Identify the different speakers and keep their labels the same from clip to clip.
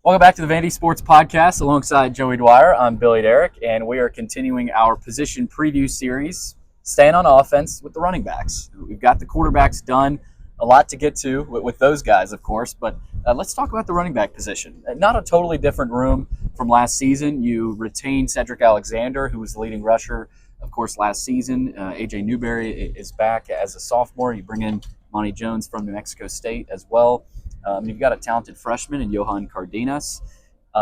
Speaker 1: Welcome back to the Vandy Sports Podcast alongside Joey Dwyer. I'm Billy Derrick, and we are continuing our position preview series, staying on offense with the running backs. We've got the quarterbacks done, a lot to get to with those guys, of course, but let's talk about the running back position. Not a totally different room from last season. You retain Cedric Alexander, who was the leading rusher, of course, last season. AJ Newberry is back as a sophomore. You bring in Moni Jones from New Mexico State as well. You've got a talented freshman in Johan Cardenas.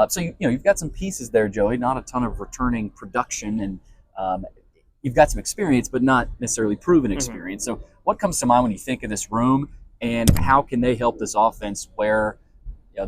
Speaker 1: So you've got some pieces there, Joey. Not a ton of returning production, and you've got some experience, but not necessarily proven experience. So what comes to mind when you think of this room, and how can they help this offense where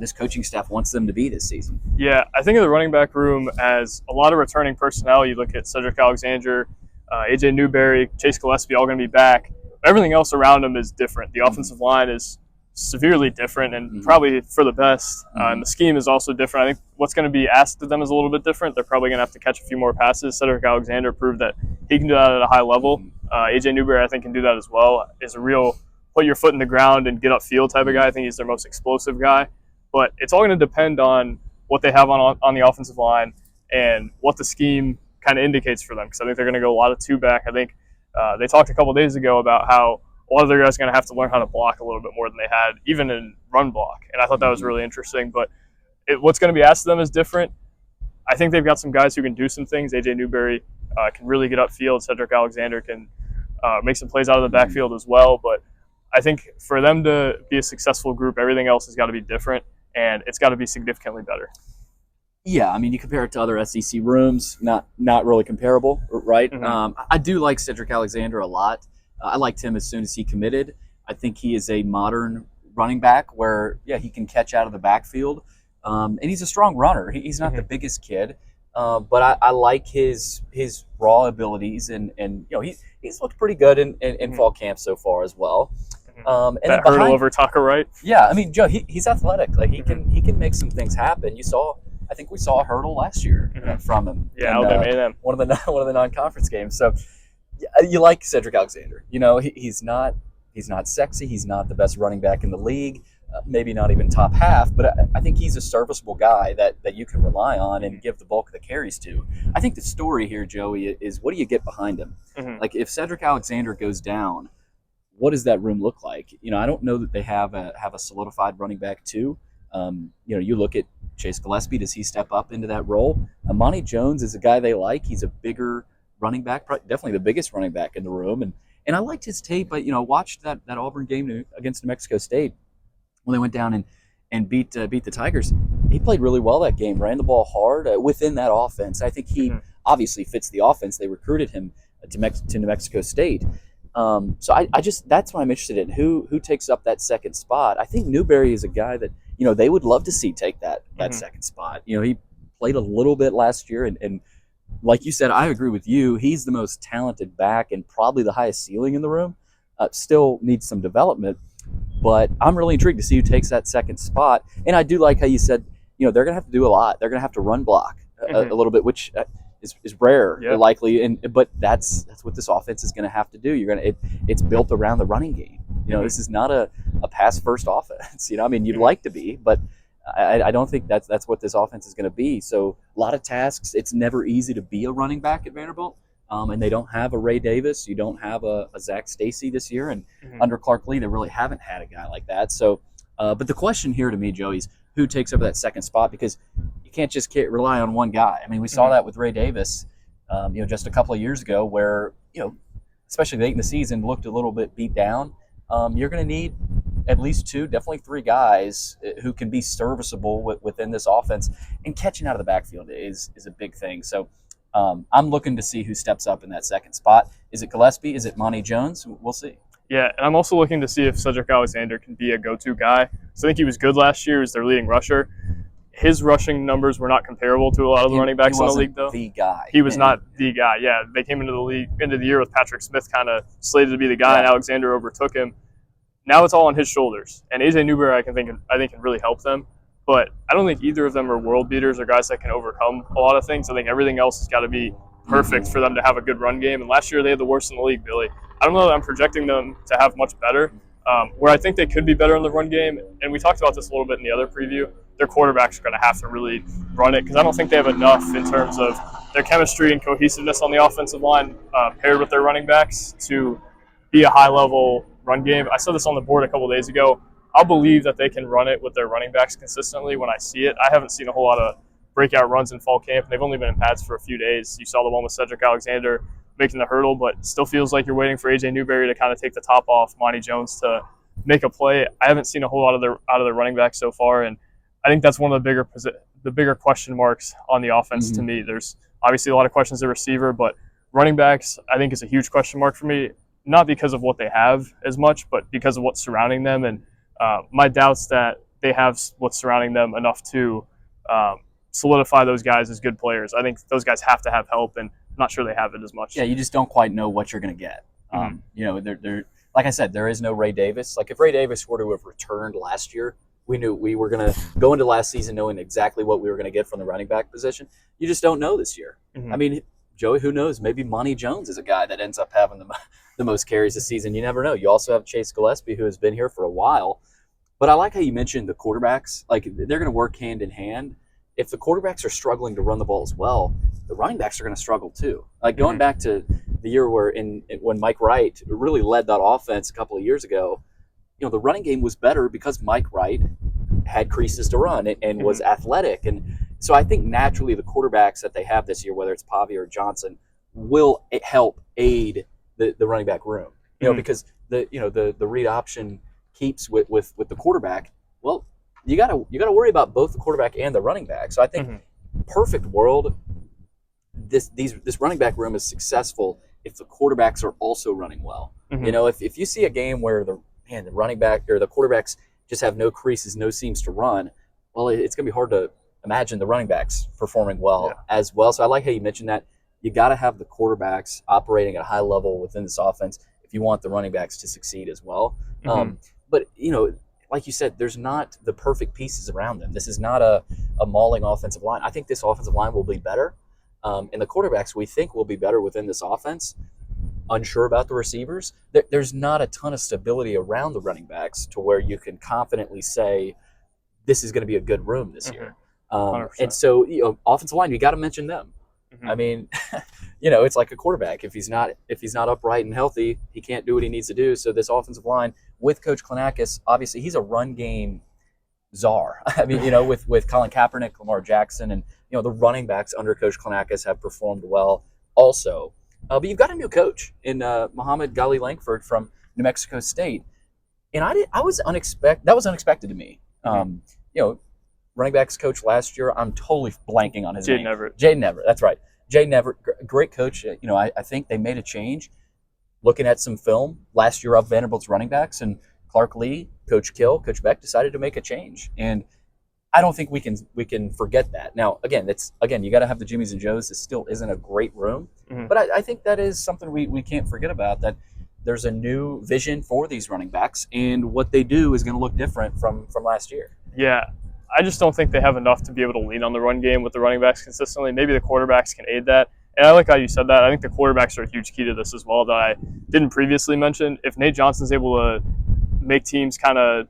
Speaker 1: this coaching staff wants them to be this season?
Speaker 2: Yeah, I think of the running back room as a lot of returning personnel. You look at Cedric Alexander, AJ Newberry, Chase Gillespie, all going to be back. Everything else around them is different. The offensive line is severely different and probably for the best. And the scheme is also different. I think what's going to be asked of them is a little bit different. They're probably going to have to catch a few more passes. Cedric Alexander proved that he can do that at a high level. AJ Newberry, I think, can do that as well. Is a real put your foot in the ground and get upfield type of guy. I think he's their most explosive guy. But it's all going to depend on what they have on the offensive line and what the scheme kind of indicates for them. Because I think they're going to go a lot of two-back. I think they talked a couple of days ago about how a lot of their guys are going to have to learn how to block a little bit more than they had, even in run block. And I thought that was really interesting. But what's going to be asked of them is different. I think they've got some guys who can do some things. AJ Newberry can really get upfield. Cedric Alexander can make some plays out of the backfield as well. But I think for them to be a successful group, everything else has got to be different, and it's got to be significantly better.
Speaker 1: Yeah, I mean, you compare it to other SEC rooms, not really comparable, right? I do like Cedric Alexander a lot. I liked him as soon as he committed. I think he is a modern running back where, he can catch out of the backfield. And he's a strong runner. He's not the biggest kid, but I like his raw abilities. And he's looked pretty good in fall camp so far as well.
Speaker 2: And that hurdle over Tucker, right?
Speaker 1: Yeah, I mean, Joe, he's athletic. Like he can make some things happen. I think we saw a hurdle last year from him.
Speaker 2: Yeah, Alabama.
Speaker 1: One of the non-conference games. So you like Cedric Alexander. He's not sexy. He's not the best running back in the league. Maybe not even top half. But I think he's a serviceable guy that you can rely on and give the bulk of the carries to. I think the story here, Joey, is what do you get behind him? Like if Cedric Alexander goes down, what does that room look like? I don't know that they have a solidified running back too. You look at Chase Gillespie. Does he step up into that role? Moni Jones is a guy they like. He's a bigger running back, definitely the biggest running back in the room. And I liked his tape. But watched that Auburn game against New Mexico State when they went down and beat the Tigers. He played really well that game. Ran the ball hard within that offense. I think he obviously fits the offense. They recruited him to New Mexico State. So I just that's what I'm interested in. Who takes up that second spot? I think Newberry is a guy that they would love to see take that second spot. He played a little bit last year, and like you said, I agree with you. He's the most talented back and probably the highest ceiling in the room. Still needs some development, but I'm really intrigued to see who takes that second spot. And I do like how you said they're going to have to do a lot. They're going to have to run block a little bit, which is rare, likely, but that's what this offense is going to have to do. It's built around the running game. This is not a pass first offense. You'd like to be, but I don't think that's what this offense is going to be. So a lot of tasks. It's never easy to be a running back at Vanderbilt, and they don't have a Ray Davis. You don't have a Zach Stacy this year, and under Clark Lee, they really haven't had a guy like that. So, but the question here to me, Joey, is who takes over that second spot, because you can't just rely on one guy. I mean, we saw that with Ray Davis, just a couple of years ago, where especially late in the season, looked a little bit beat down. You're going to need at least two, definitely three guys who can be serviceable within this offense, and catching out of the backfield is a big thing. So I'm looking to see who steps up in that second spot. Is it Gillespie? Is it Moni Jones? We'll see.
Speaker 2: Yeah, and I'm also looking to see if Cedric Alexander can be a go-to guy. So I think he was good last year as their leading rusher. His rushing numbers were not comparable to a lot of the running backs in the league, though.
Speaker 1: The guy.
Speaker 2: He was not the guy. Yeah, they came into the year with Patrick Smith kind of slated to be the guy, and Alexander overtook him. Now it's all on his shoulders. And AJ Newberry, I think can really help them. But I don't think either of them are world beaters or guys that can overcome a lot of things. I think everything else has got to be perfect for them to have a good run game. And last year they had the worst in the league, Billy. I don't know that I'm projecting them to have much better. Where I think they could be better in the run game, and we talked about this a little bit in the other preview, their quarterbacks are going to have to really run it because I don't think they have enough in terms of their chemistry and cohesiveness on the offensive line paired with their running backs to be a high-level run game. I said this on the board a couple days ago. I'll believe that they can run it with their running backs consistently when I see it. I haven't seen a whole lot of breakout runs in fall camp. They've only been in pads for a few days. You saw the one with Cedric Alexander making the hurdle, but still feels like you're waiting for AJ Newberry to kind of take the top off Moni Jones to make a play. I haven't seen a whole lot of their running backs so far, and I think that's one of the bigger question marks on the offense to me. There's obviously a lot of questions at receiver, but running backs I think is a huge question mark for me, not because of what they have as much, but because of what's surrounding them, and my doubts that they have what's surrounding them enough to solidify those guys as good players. I think those guys have to have help, and I'm not sure they have it as much.
Speaker 1: Yeah, you just don't quite know what you're going to get. They're like I said, there is no Ray Davis. Like if Ray Davis were to have returned last year, we knew we were going to go into last season knowing exactly what we were going to get from the running back position. You just don't know this year. I mean, Joey, who knows? Maybe Moni Jones is a guy that ends up having the most carries this season. You never know. You also have Chase Gillespie, who has been here for a while. But I like how you mentioned the quarterbacks. Like they're going to work hand in hand. If the quarterbacks are struggling to run the ball as well, the running backs are going to struggle too. Like going back to the year when Mike Wright really led that offense a couple of years ago, the running game was better because Mike Wright had creases to run and was athletic. And so I think naturally the quarterbacks that they have this year, whether it's Pavi or Johnson, will help aid the running back room. Because the read option keeps with the quarterback. Well, you gotta worry about both the quarterback and the running back. So I think perfect world, this running back room is successful if the quarterbacks are also running well. If you see a game where the running back or the quarterbacks just have no creases, no seams to run, well, it's gonna be hard to imagine the running backs performing well as well. So I like how you mentioned that. You got to have the quarterbacks operating at a high level within this offense if you want the running backs to succeed as well. But like you said, there's not the perfect pieces around them. This is not a mauling offensive line. I think this offensive line will be better. And the quarterbacks we think will be better within this offense. Unsure about the receivers. There's not a ton of stability around the running backs to where you can confidently say this is going to be a good room this year. And so, offensive line, you got to mention them. I mean, it's like a quarterback. If he's not upright and healthy, he can't do what he needs to do. So this offensive line with Coach Klenakis, obviously he's a run game czar. I mean, with Colin Kaepernick, Lamar Jackson, and the running backs under Coach Klenakis have performed well also. But you've got a new coach in Muhammad Ghali Langford from New Mexico State, and that was unexpected to me. Running backs coach last year, I'm totally blanking on his name. Jaden Everett, that's right. Jaden Everett, great coach. I think they made a change looking at some film last year of Vanderbilt's running backs, and Clark Lee, Coach Kill, Coach Beck decided to make a change. And I don't think we can forget that. Now, again, you got to have the Jimmies and Joes. This still isn't a great room, but I think that is something we can't forget about, that there's a new vision for these running backs, and what they do is going to look different from last year.
Speaker 2: Yeah. I just don't think they have enough to be able to lean on the run game with the running backs consistently. Maybe the quarterbacks can aid that. And I like how you said that. I think the quarterbacks are a huge key to this as well that I didn't previously mention. If Nate Johnson's able to make teams kind of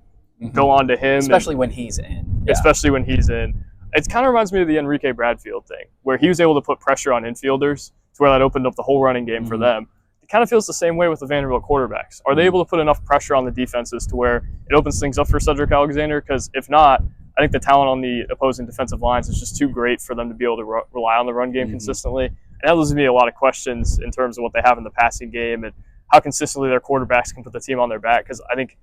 Speaker 2: go on to him.
Speaker 1: Especially when he's in. Yeah.
Speaker 2: Especially when he's in. It kind of reminds me of the Enrique Bradfield thing, where he was able to put pressure on infielders to where that opened up the whole running game for them. It kind of feels the same way with the Vanderbilt quarterbacks. Are they able to put enough pressure on the defenses to where it opens things up for Cedric Alexander? Because if not, I think the talent on the opposing defensive lines is just too great for them to be able to rely on the run game consistently. And that leaves me a lot of questions in terms of what they have in the passing game and how consistently their quarterbacks can put the team on their back. Because I think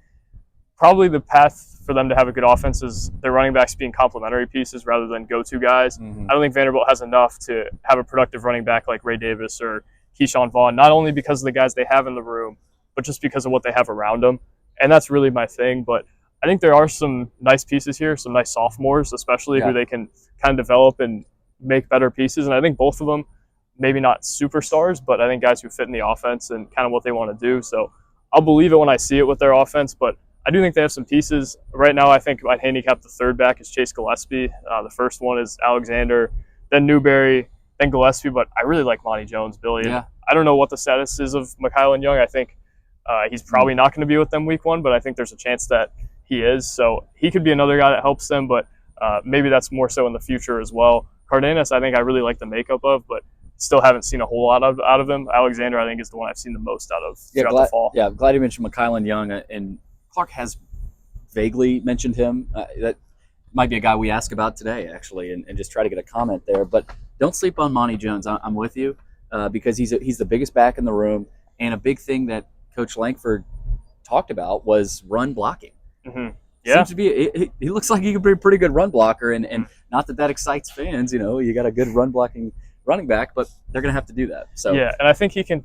Speaker 2: probably the path for them to have a good offense is their running backs being complementary pieces rather than go-to guys. I don't think Vanderbilt has enough to have a productive running back like Ray Davis or Keyshawn Vaughn, not only because of the guys they have in the room, but just because of what they have around them. And that's really my thing. But I think there are some nice pieces here, some nice sophomores, especially who they can kind of develop and make better pieces. And I think both of them, maybe not superstars, but I think guys who fit in the offense and kind of what they want to do. So I'll believe it when I see it with their offense, but I do think they have some pieces. Right now, I think I'd handicap the third back is Chase Gillespie. The first one is Alexander, then Newberry, then Gillespie, but I really like Moni Jones, Billy. Yeah. I don't know what the status is of Mikhail and Young. I think He's probably not going to be with them week 1, but I think there's a chance that he is. So he could be another guy that helps them, but maybe that's more so in the future as well. Cardenas, I think I really like the makeup of, but still haven't seen a whole lot out of him. Alexander, I think, is the one I've seen the most out of throughout the fall.
Speaker 1: Yeah, glad you mentioned McKylan Young, and Clark has vaguely mentioned him. That might be a guy we ask about today, actually, and just try to get a comment there. But don't sleep on Moni Jones. I'm with you because he's the biggest back in the room, and a big thing that Coach Langford talked about was run blocking.
Speaker 2: Mm-hmm. Yeah.
Speaker 1: Seems to be he looks like he could be a pretty good run blocker, and not that excites fans. You got a good run blocking running back, but they're going to have to do that. So
Speaker 2: yeah, and I think he can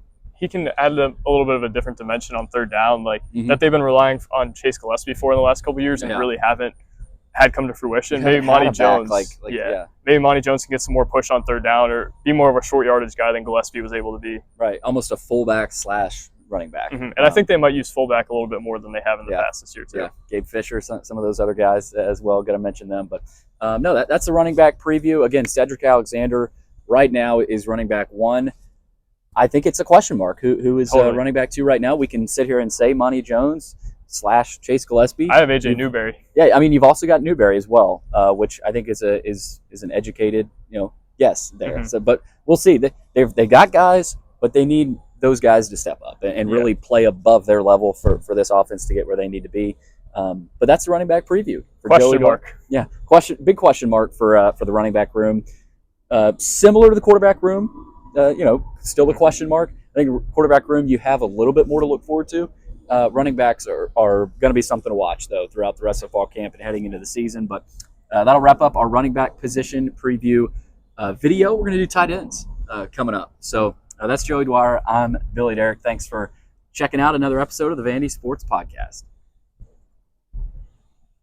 Speaker 2: add a little bit of a different dimension on third down, like that they've been relying on Chase Gillespie for in the last couple of years and really haven't had come to fruition. Maybe Moni Jones, maybe Moni Jones can get some more push on third down or be more of a short yardage guy than Gillespie was able to be.
Speaker 1: Right, almost a fullback / running back.
Speaker 2: And I think they might use fullback a little bit more than they have in the past this year too.
Speaker 1: Yeah, Gabe Fisher, some of those other guys as well. Got to mention them, but no, that's the running back preview. Again, Cedric Alexander right now is running back 1. I think it's a question mark. Who is running back 2 right now? We can sit here and say Moni Jones / Chase Gillespie.
Speaker 2: I have AJ Newberry.
Speaker 1: Yeah, I mean you've also got Newberry as well, which I think is an educated guess there. So, but we'll see. They got guys, but they need those guys to step up and really play above their level for this offense to get where they need to be. But that's the running back preview. For
Speaker 2: question mark.
Speaker 1: Yeah, big question mark for the running back room. Similar to the quarterback room, still a question mark. I think quarterback room, you have a little bit more to look forward to. Running backs are going to be something to watch, though, throughout the rest of fall camp and heading into the season. But that'll wrap up our running back position preview video. We're going to do tight ends coming up. So that's Joey Dwyer. I'm Billy Derrick. Thanks for checking out another episode of the Vandy Sports Podcast.